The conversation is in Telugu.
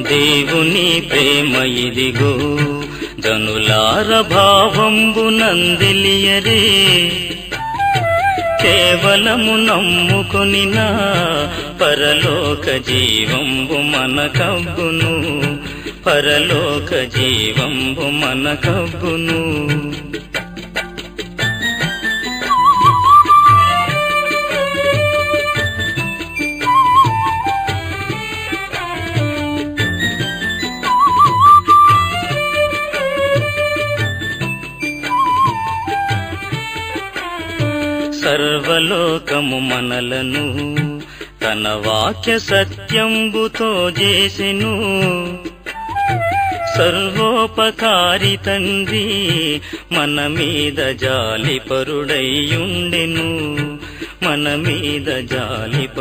దేవుని ప్రేమ ఇదిగో జనులార భావంబు నందిలియరే కేవలము నమ్ముకొనినా పరలోక జీవంబు మనకబ్బును పరలోక జీవంబు మనకబ్బును సర్వలోకము మనలను తన వాక్య సత్యంబుతో చేసెను సర్వోపకారి తండ్రి మన మీద జాలిపరుడైయుండెను మన మీద జాలిపరుడైయుండెను